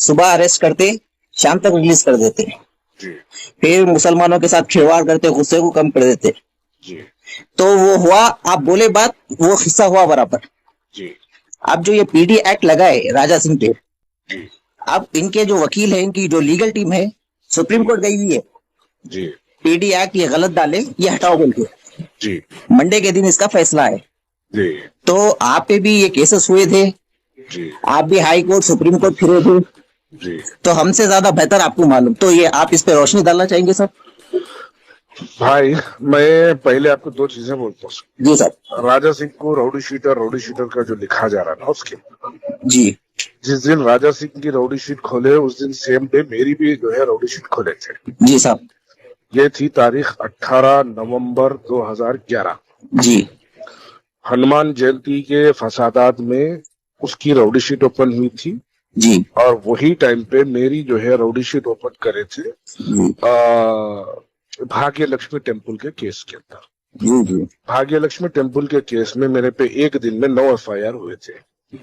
सुबह अरेस्ट करते, शाम तक रिलीज कर देते। जी फिर मुसलमानों के साथ खिलवाड़ करते, गुस्से को कम कर देते। जी तो वो हुआ, आप बोले बात, वो हिस्सा हुआ बराबर। जी अब जो ये पीडी एक्ट लगाए राजा सिंह पे, जी अब इनके जो वकील है, इनकी जो लीगल टीम है, सुप्रीम जी कोर्ट गई हुई है, जी पीडी एक्ट ये गलत डाले, ये हटाओ बोल के। जी मंडे के दिन इसका फैसला है। जी तो आप पे भी ये केसेस हुए थे, जी आप भी हाई कोर्ट सुप्रीम कोर्ट फिरे थे, जी तो हमसे ज्यादा बेहतर आपको मालूम। तो ये आप इस पे रोशनी डालना चाहेंगे सर? भाई, मैं पहले आपको दो चीजें बोलता हूँ। जी सर। राजा सिंह को राउडी शीटर का जो लिखा जा रहा है ना, उसके जी जिस दिन राजा सिंह की राउडी शीट खोले, उस दिन सेम डे मेरी भी जो है राउडी शीट खोले थे। जी साहब। ये थी तारीख 18 नवंबर 2011। जी हनुमान जयंती के फसादात में उसकी राउडी शीट ओपन हुई थी। जी और वही टाइम पे मेरी जो है राउडी शीट ओपन करे थे जी भाग्य लक्ष्मी टेम्पल के केस के अंदर। जी जी भाग्य लक्ष्मी टेम्पल के केस में मेरे पे एक दिन में 9 FIR हुए थे।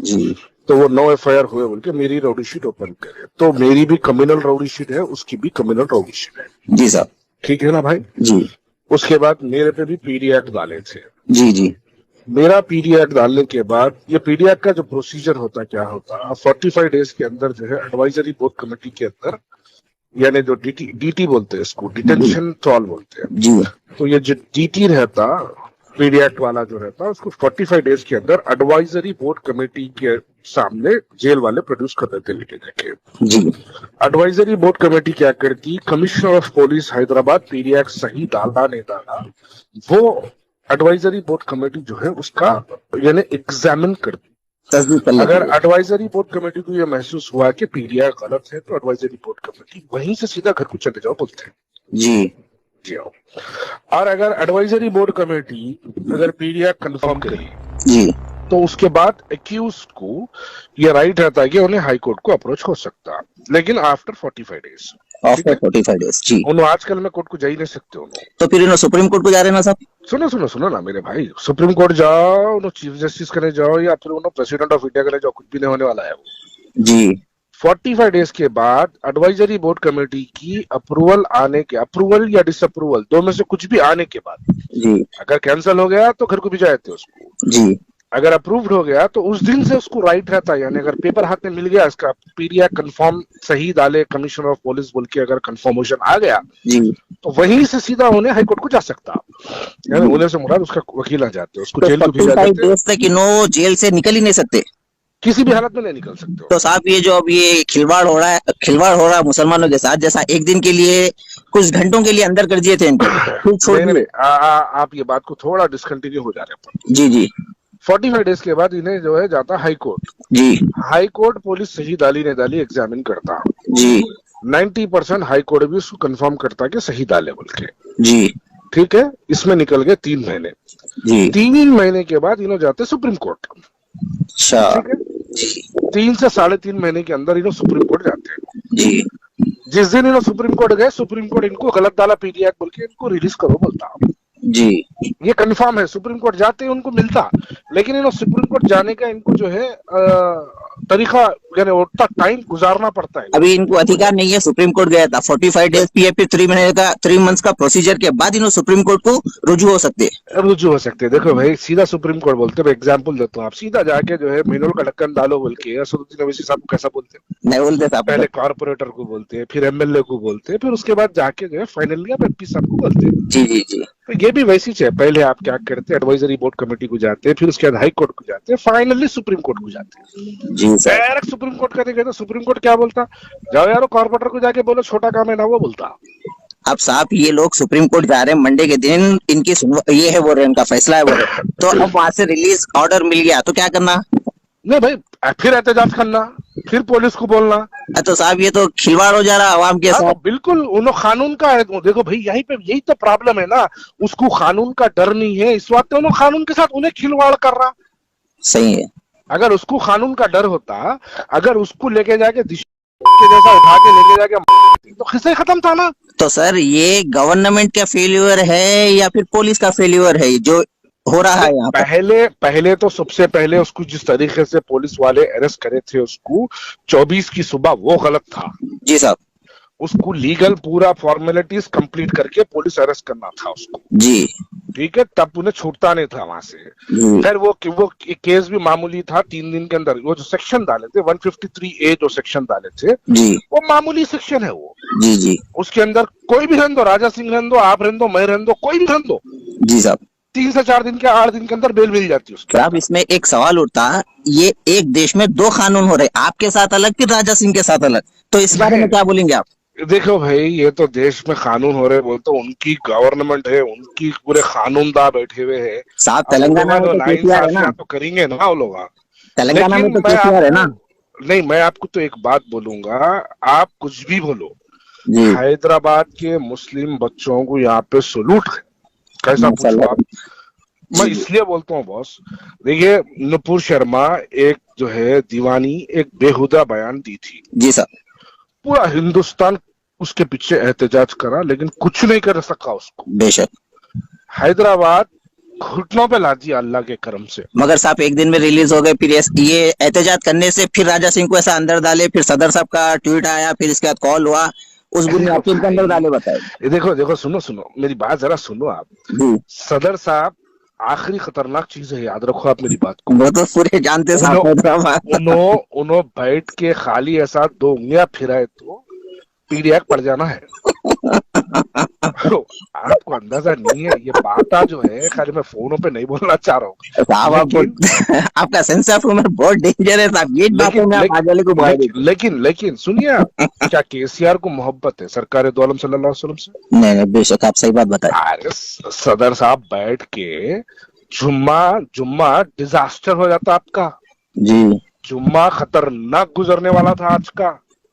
जी तो वो 9 FIR हुए बोल के मेरी राउडी शीट ओपन करे, तो मेरी भी कम्युनल राउडी शीट है, उसकी भी कम्युनल राउडी शीट है। जी साहब। ठीक है ना भाई? जी उसके बाद मेरे पे भी पीडी एक्ट डाले थे। जी जी मेरा पीडी एक्ट डालने के बाद, ये पीडी एक्ट का जो प्रोसीजर होता क्या होता, 45 डेज के अंदर जो है एडवाइजरी बोर्ड कमेटी के अंदर, यानी जो डीटी बोलते हैं इसको, डिटेंशन ट्रॉल बोलते हैं। जी तो ये जो डीटी रहता, पीडी एक्ट वाला जो रहता, उसको 45 डेज के अंदर एडवाइजरी बोर्ड कमेटी के सामने जेल वाले प्रोड्यूस कर देते लेके जाके। जी एडवाइजरी बोर्ड कमेटी क्या करती, commissioner of police Hyderabad PD act सही डाला नहीं डाला, वो एडवाइजरी बोर्ड कमेटी जो है उसका यानी एग्जामिन करती। तस्दीक कर लेते अगर हैं। एडवाइजरी बोर्ड कमेटी को यह महसूस हुआ कि पीडीआर गलत है, तो एडवाइजरी बोर्ड कमेटी वहीं से सीधा घर को चले जाओ बोलते हैं। जी जी आओ। और अगर एडवाइजरी बोर्ड कमेटी अगर पीडीआर कंफर्म करे, जी तो उसके बाद एक्यूज को यह राइट रहता है कि उन्हें हाई कोर्ट को अप्रोच हो सकता, लेकिन आफ्टर 45 डेज। After 45 days. जी। उन्होंने आजकल में कोर्ट को जा ही नहीं सकते उन्होंने। तो फिर इन्होंने सुप्रीम कोर्ट को जा रहे हैं ना साहब? सुनो सुनो सुनो ना मेरे भाई, सुप्रीम कोर्ट जाओ, उन्होंने चीफ जस्टिस करने जाओ, या फिर उन्होंने प्रेसिडेंट ऑफ इंडिया करने जाओ, कुछ भी नहीं होने वाला है वो। जी 45 डेज के बाद एडवाइजरी बोर्ड कमेटी की अप्रूवल आने के, अप्रूवल या डिसअप्रूवल दो में से कुछ भी आने के बाद, जी अगर कैंसिल हो गया तो घर को भिजा देते उसको। जी अगर अप्रूव्ड हो गया तो उस दिन से उसको राइट रहता है, यानी अगर पेपर हाथ में मिल गया, इसका पीडीआर कंफर्म सही डाले कमिश्नर ऑफ पुलिस बोल के, अगर कंफर्मेशन आ गया, जी तो वहीं से सीधा उन्हें हाई कोर्ट को जा सकता। यानी उन्हें से मुराद उसका वकील आ जाते, उसको तो जेल को भेजा 45 देते, डेज तक इन्हों जेल से निकल ही नहीं सकते। किसी भी हालत में नहीं निकल सकते हो। तो साहब ये जो अब ये खिलवाड़ हो रहा है मुसलमानों के साथ, जैसा एक दिन के लिए, कुछ घंटों के लिए अंदर कर दिए थे इनको, फिर छोड़ नहीं दिए। नहीं, आप ये बात को थोड़ा डिसकंटिन्यू हो जा रहे हैं। जी जी 45 डेज के बाद इन्हें जो है जाता हाई कोर्ट। जी हाई कोर्ट पुलिस सही डाली नहीं डाली एग्जामिन करता। जी 90% हाई कोर्ट भी उसको कंफर्म करता कि सही डाले बोल के। जी ठीक है, इसमें निकल गए 3 महीने। जी 3 महीने के बाद इन्हों जाते सुप्रीम कोर्ट। अच्छा। ठीक है, 3 से 3.5 महीने के अंदर इन्हों सुप्रीम कोर्ट जाते हैं। जी जिस दिन इन्हों सुप्रीम कोर्ट गए, सुप्रीम कोर्ट इनको गलत डाला पीडीआर बोल के, इनको रिलीज करो बोलता। जी ये कंफर्म है, सुप्रीम कोर्ट जाते हैं उनको मिलता, लेकिन इन्हों सुप्रीम कोर्ट जाने का इनको जो है तरीका, यानी उतना टाइम गुजारना पड़ता है। अभी इनको अधिकार नहीं है, सुप्रीम कोर्ट गया था 45 डेज की, फिर 3 मंथ्स का प्रोसीजर के बाद इन्हों सुप्रीम कोर्ट को रुजू हो सकते हैं। रुजू हो सकते हैं। देखो भाई, सीधा सुप्रीम कोर्ट बोलते हैं, एग्जाम्पल देता हूँ, आप सीधा जाके जो है मिनोल का ढक्कन डालो बोल के असदुद्दीन ओवैसी साहब को कैसा बोलते हैं? नहीं बोलते साहब। पहले कॉर्पोरेटर को बोलते हैं, फिर एमएलए को बोलते हैं, फिर उसके बाद जाके जो है फाइनली आप एमपी साहब को बोलते हैं। जी जी जी तो ये भी वैसी है, पहले आप क्या करते हैं, एडवाइजरी बोर्ड कमेटी को जाते हैं, फिर उसके बाद हाई कोर्ट को जाते हैं, फाइनली सुप्रीम कोर्ट को जाते हैं। जी सर। डायरेक्ट सुप्रीम कोर्ट का गए तो सुप्रीम कोर्ट क्या बोलता, जाओ यारो कॉर्पोरेटर को जाके बोलो छोटा काम है ना, वो बोलता। अब साहब ये लोग सुप्रीम कोर्ट जा रहे हैं मंडे के दिन, इनकी ये है वो रहे, इनका फैसला है वो रहे। तो अब वहां से रिलीज ऑर्डर मिल गया तो क्या करना? नहीं भाई, फिर एहतजाज करना, फिर पुलिस को बोलना। तो साहब ये तो खिलवाड़ हो जा रहा आवाम के हाँ, साथ। तो बिल्कुल उन्होंने कानून का है। देखो भाई, यही तो प्रॉब्लम है ना, उसको कानून का डर नहीं है, इस वक्त उन्होंने कानून के साथ उन्हें खिलवाड़ कर रहा। सही है। अगर उसको कानून का डर होता, अगर उसको लेके जाके के जैसा उठा के लेके जाके तो किससे खत्म था ना। तो सर ये गवर्नमेंट का फेल्यूर है या फिर पुलिस का फेल्यूर है जो हो रहा है यहाँ पर। पहले पहले तो सबसे पहले उसको जिस तरीके से पुलिस वाले अरेस्ट करे थे उसको 24 की सुबह, वो गलत था। जी साहब। उसको लीगल पूरा फॉर्मेलिटीज कंप्लीट करके पुलिस अरेस्ट करना था उसको, जी ठीक है, तब उन्हें छूटता नहीं था वहां से। जी खैर वो केस भी मामूली था, 3 दिन के अंदर वो जो सेक्शन डाले थे 153A जो सेक्शन डाले थे जी वो मामूली सेक्शन है वो। जी जी उसके अंदर कोई भी रहने दो, राजा सिंह रहने दो, आप रहने दो, मैं रहने दो, कोई भी रहने दो, जी साहब। 3 से 4 दिन के 8 दिन के अंदर बेल मिल जाती है उसकी। साहब इसमें एक सवाल उठता, ये एक देश में दो कानून हो रहे, आपके साथ अलग फिर राजा सिंह के साथ अलग, तो इस बारे में क्या बोलेंगे आप? देखो भाई, ये तो देश में कानून हो रहे बोलते, उनकी गवर्नमेंट है, उनकी पूरे कानूनदा बैठे हुए हैं। साहब तेलंगाना में तो केसीआर है ना, तो करेंगे ना वो लोग। तेलंगाना में लेकिन तो मैं केसीआर है ना। नहीं, मैं आपको तो एक बात बोलूंगा, आप कुछ भी बोलो, जी हैदराबाद के मुस्लिम बच्चों को यहाँ पे सलूट है। कैसा पूछो माशाल्लाह। आप? मैं इसलिए बोलता हूँ बॉस, देखिए नुपुर शर्मा एक जो है दीवानी, एक बेहुदा बयान दी थी, जी साहब। पूरा हिंदुस्तान उसके पीछे एहतजाज करा, लेकिन कुछ नहीं कर सका उसको। बेशक। हैदराबाद घुटनों पे ला दिया अल्लाह के करम से। मगर साहब एक दिन में रिलीज हो गए, फिर ये एहतजाज करने से फिर राजा सिंह को ऐसा अंदर डाले, फिर सदर साहब का ट्वीट आया, फिर इसके बाद कॉल हुआ, उस बुनियाद पे इनके अंदर डाले, बताए। ये देखो देखो, सुनो सुनो मेरी बात जरा सुनो आप। जी सदर साहब आखिरी खतरनाक चीज है, याद रखो आप मेरी बात को। वो तो पूरे जानते साहब हैदराबाद। उन्हों बैठ के खाली ऐसा 2 उंगलियां फिराए तो पीड़िया पड़ जाना है। आपको अंदाजा नहीं है, ये बात जो है खाली मैं फोनों पे नहीं बोलना चाह रहा हूँ साहब आपका सेंस ऑफ ह्यूमर बहुत डेंजर है साहब, ये बातें मैं आप आगे वाले को बोल रही। लेकिन सुनिए आप, क्या केसीआर को मोहब्बत है सरकार दो आलम सल्लल्लाहु अलैहि वसल्लम से? नहीं नहीं बेशक आप सही बात बताए। अरे सदर साहब बैठ के जुम्मा डिजास्टर हो जाता आपका। जी जुम्मा खतरनाक गुजरने वाला था आज का।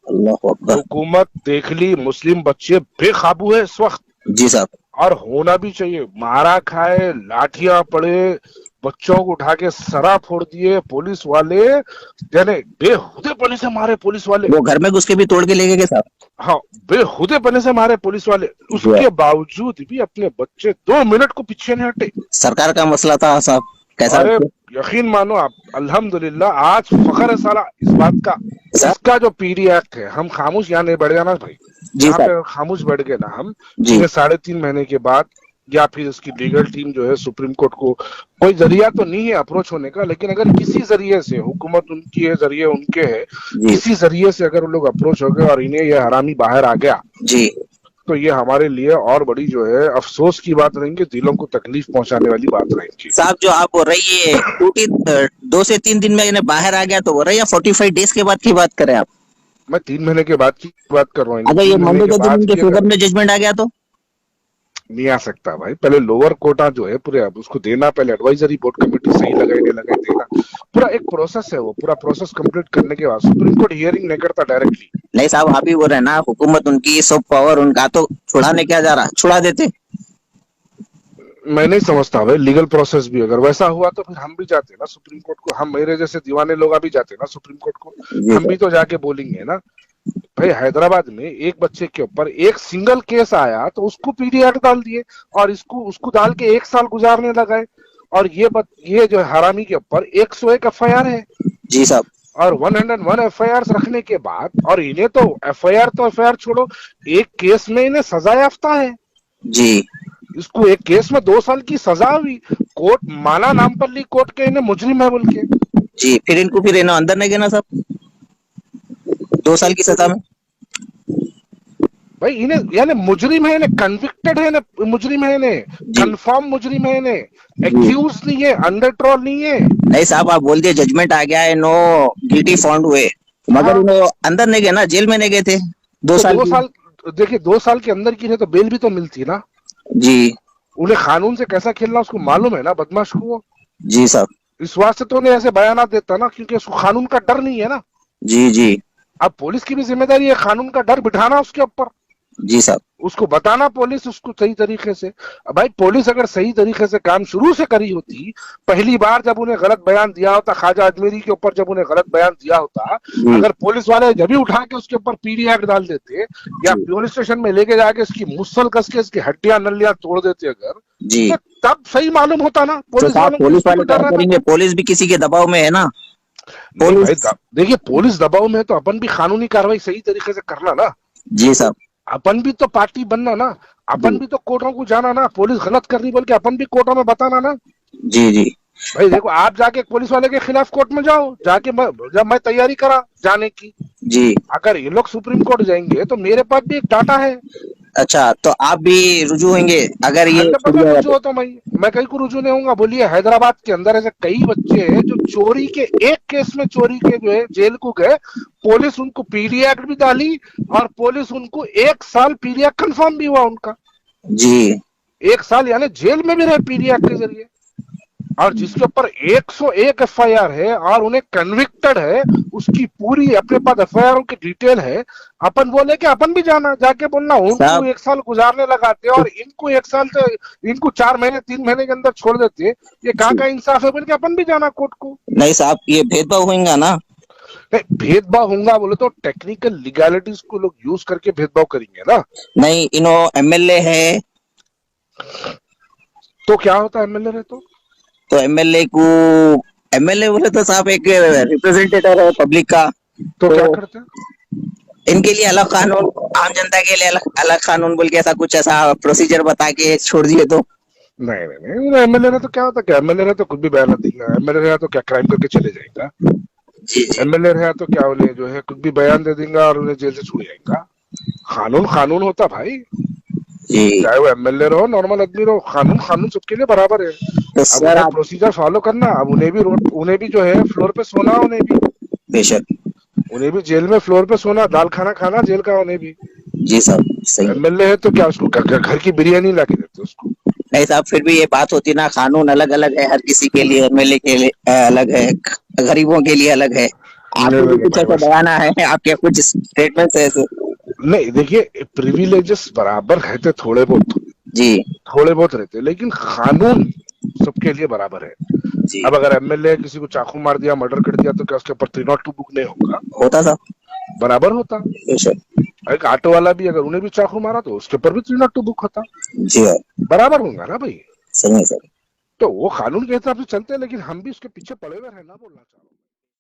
अल्लाह अकबर। हुकूमत देख ली, मुस्लिम बच्चे बेकाबू है इस वक्त, जी साहब। और होना भी चाहिए। मारा खाए, लाठियां पड़े, बच्चों को उठा के सरा फोड़ दिए पुलिस वाले, यानी बेहुदे पने से मारे पुलिस वाले। वो घर में घुस के भी तोड़ के ले गए साहब। हाँ, बेहुदे पने से मारे पुलिस वाले, उसके बावजूद भी अपने बच्चे 2 मिनट को पीछे नहीं हटे। सरकार का मसला था साहब, कैसा? अरे यकीन मानो आप, अल्हम्दुलिल्लाह आज फख्र है साला इस बात का। इसका जो पीडी एक्ट है, हम खामोश यहाँ नहीं बैठ जाना भाई, यहाँ पे खामोश बैठ गए ना हम, 3.5 महीने के बाद, या फिर इसकी लीगल टीम जो है सुप्रीम कोर्ट को, कोई जरिया तो नहीं है अप्रोच होने का, लेकिन अगर किसी जरिए से, हुकूमत उनकी है, जरिए उनके है, किसी जरिए से अगर वो लोग अप्रोच हो गए और इन्हें यह हरामी बाहर आ गया जी, तो ये हमारे लिए और बड़ी जो है अफसोस की बात रहेंगी, दिलों को तकलीफ पहुंचाने वाली बात रहेगी। साहब जो आप बोल रही है 2 से 3 दिन में इन्हें बाहर आ गया तो बोल रहे, या 45 डेज के बाद की बात करें आप? मैं 3 महीने के बाद की बात कर रहा हूँ। अगर ये मंडे के दिन इनके फेवर में जजमेंट आ गया तो नहीं आ सकता भाई। पहले लोअर कोर्टा जो है पूरे उसको देना, पहले एडवाइजरी बोर्ड कमेटी सही लगाई नहीं लगाई देना, पूरा एक प्रोसेस है, वो पूरा प्रोसेस कंप्लीट करने के बाद सुप्रीम कोर्ट हियरिंग नहीं करता डायरेक्टली। नहीं साहब आप ही बोल रहे हैं ना, हुकूमत उनकी, सब पावर उनका, तो छुड़ाने क्या जा रहा, छुड़ा देते। मैं नहीं समझता भाई, लीगल प्रोसेस भी अगर वैसा हुआ तो फिर हम भी जाते ना सुप्रीम कोर्ट को, हम मेरे जैसे दीवाने लोग अभी जाते ना सुप्रीम कोर्ट को, हम भी तो जाके बोलेंगे ना भाई। हैदराबाद में एक बच्चे के ऊपर एक सिंगल केस आया तो उसको पीडी एक्ट डाल दिए, और उसको डाल के 1 साल गुजारने लगाए, और ये जो हरामी के ऊपर 101 FIR है जी साहब, और 101 FIR रखने के बाद, और इन्हें तो FIR छोड़ो, एक केस में इन्हें सजा याफ्ता है जी, इसको एक केस में 2 साल की सजा हुई, कोर्ट माना नाम पर ली कोर्ट के, इन्हें मुजरिम है बोल के। जी, फिर इनको फिर इन्हें अंदर नहीं गया साहब 2 साल की सजा में भाई। इन्हें यानी मुजरिम है, इन्हें कन्विक्टेड है, इन्हें मुजरिम है, इन्हें कंफर्म मुजरिम है, इन्हें एक्यूज नहीं है, अंडर ट्रोल नहीं है। नहीं साहब आप बोल दिए जजमेंट आ गया है, नो गिल्टी फाउंड हुए, मगर इन्हें अंदर नहीं गए ना, जेल में नहीं गए थे 2 साल। 2 साल देखिए, 2 साल के अंदर की है तो बेल भी तो मिलती ना जी। उन्हें कानून से कैसा खेलना उसको मालूम है ना, बदमाश को। जी साहब। इस वास्ते तो उन्हें ऐसे बयान देता ना, क्योंकि उसको कानून का डर नहीं है ना। जी जी अब पुलिस की भी जिम्मेदारी है कानून का डर बिठाना उसके ऊपर। जी साहब। उसको बताना पुलिस उसको सही तरीके से। अब भाई पुलिस अगर सही तरीके से काम शुरू से करी होती, पहली बार जब उन्हें गलत बयान दिया होता, ख्वाजा अजमेरी के ऊपर जब उन्हें गलत बयान दिया होता, जी अगर पुलिस वाले जब भी उठा के उसके ऊपर पीडी एक्ट डाल देते या जी पुलिस स्टेशन में लेके जाके उसकी मुसल कस के इसकी हड्डियां नलियां तोड़ देते अगर, जी। तो तब सही मालूम होता ना तो पुलिस साहब वालों को पुलिस इसके वाले ऊपर डर क्या रहता करेंगे, था। पुलिस भी किसी के दबाव में है ना। नहीं भाई, पुलिस। देखिए पुलिस दबाव में है तो अपन भी कानूनी कार्रवाई सही तरीके से करना ना। जी साहब। अपन भी तो पार्टी बनना ना, अपन जी भी तो कोर्टों को जाना ना, पुलिस गलत कर रही बोल के अपन भी कोर्टों में बताना ना। जी जी। भाई देखो, आप जाके पुलिस वाले के खिलाफ कोर्ट में जाओ, जाके जब मैं तैयारी करा जाने की, जी। अगर ये लोग सुप्रीम कोर्ट जाएंगे तो मेरे पास भी एक डाटा है। अच्छा, तो आप भी रुजू होंगे अगर ये 100% रुजू होता हूं मैं कहीं को रुजू नहीं होऊंगा। बोलिए हैदराबाद के अंदर ऐसे कई बच्चे हैं जो चोरी के एक केस में चोरी के जो है जेल को गए, पुलिस उनको पीडी एक्ट भी डाली और पुलिस उनको 1 साल पीडी एक्ट कंफर्म भी हुआ उनका। जी 1 साल यानी जेल में भी रहे पीडी एक्ट के जरिए। और जिसके ऊपर 101 एफआईआर है और उन्हें कन्विक्टेड है, उसकी पूरी अपने पास एफआईआर की डिटेल है। अपन बोले कि अपन भी जाना, जाके बोलना उनको साहब। 1 साल गुजारने लगाते और इनको 1 साल से, इनको 4 महीने 3 महीने के अंदर छोड़ देते, ये कहाँ का इंसाफ है बोल के अपन भी जाना कोर्ट को। नहीं साहब, ये भेदभाव होगा ना। नहीं, भेदभाव होगा बोले तो टेक्निकल लीगैलिटीज को लोग यूज करके भेदभाव करेंगे ना। नहीं, इनो एमएलए है तो क्या होता है एमएलए है तो एमएलए को, एमएलए बोले तो साहब एक रिप्रेजेंटेटिव है पब्लिक का। तो क्या करते हैं? इनके लिए अलग कानून, आम जनता के लिए अलग अलग कानून बोल के ऐसा कुछ ऐसा प्रोसीजर बता के छोड़ दिए तो। नहीं नहीं नहीं, एमएलए है तो क्या होता, क्या एमएलए है तो कुछ भी बयान देगा, एमएलए है तो क्या क्राइम करके चले जाएगा, जी जी एमएलए है तो क्या उन्हें जो है कुछ भी बयान दे देगा और उन्हें जेल से छुड़ जाएगा। कानून कानून होता भाई, जी। चाहे वो एमएलए रहो नॉर्मल आदमी रहो, कानून कानून सबके लिए बराबर है। तो अब सर उन्हें आप, प्रोसीजर फॉलो करना, अब उन्हें भी जो है फ्लोर पे सोना, बेशक। उन्हें भी जेल में फ्लोर पे सोना, दाल खाना खाना जेल का उन्हें भी। जी साहब सही। एमएलए है तो क्या उसको घर की बिरयानी ला के देते उसको। नहीं साहब, फिर भी ये बात होती ना, कानून अलग अलग है हर किसी के लिए, एमएलए के लिए अलग है, गरीबों के लिए अलग है। आपके भी कुछ ऐसा बयान है, आपके कुछ स्टेटमेंट्स है ऐसे? नहीं देखिए, प्रिविलेजेस बराबर रहते थोड़े बहुत, जी थोड़े बहुत रहते, लेकिन कानून सबके लिए बराबर है। जी। अब अगर एमएलए किसी को चाकू मार दिया, मर्डर कर दिया, तो क्या उसके ऊपर 302 बुक नहीं होगा? होता साहब, बराबर होता। बेशक। एक ऑटो वाला भी अगर उन्हें भी चाकू मारा तो उसके ऊपर भी 302 बुक होता, जी हाँ, बराबर होगा ना भाई। सही है सर। तो वो कानून के हिसाब से चलते हैं, लेकिन हम भी उसके पीछे पड़े हुए रहना बोलना चाह रहा हूँ।